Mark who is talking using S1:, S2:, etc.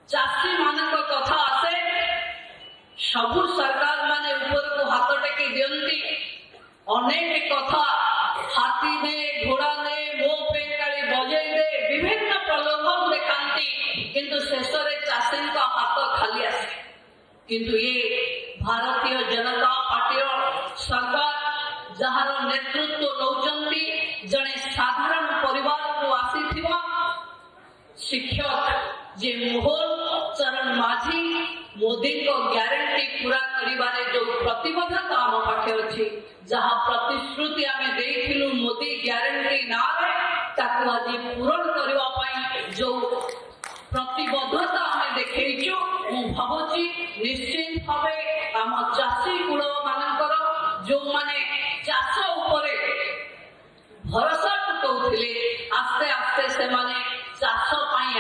S1: चाषी मान कथा आसे सबु सरकार माने ऊपर को हाथ टेकी दियंती अनेक कथा हाथी ने घोड़ा ने मो पेंगाड़ी बजई दे विभिन्न प्रलोभन देखाती किंतु शेष रे चाषी का हाथ खाली आसे। किंतु ये भारतीय जनता पार्टी सरकार जार नेतृत्व नौचंती जने साधारण परिवार को आसीथिबा शिक्षक जे मोहन चरण माझी मोदी को ग्यारंटी पूरा करिबारे जो प्रतिबद्धता आम पाखे अच्छी जहाँ प्रतिश्रुति आमे देइथिलु मोदी ग्यारंटी ना रे ताकू आज पूरण करबा पई जो प्रतिबद्धता आमे देखैछु मु भाबुची निश्चित भावे आम चाषी कूल मानकर जो माने चाष उपरे भरोसा पकाउथिले आस्ते आस्ते से माने चाष पई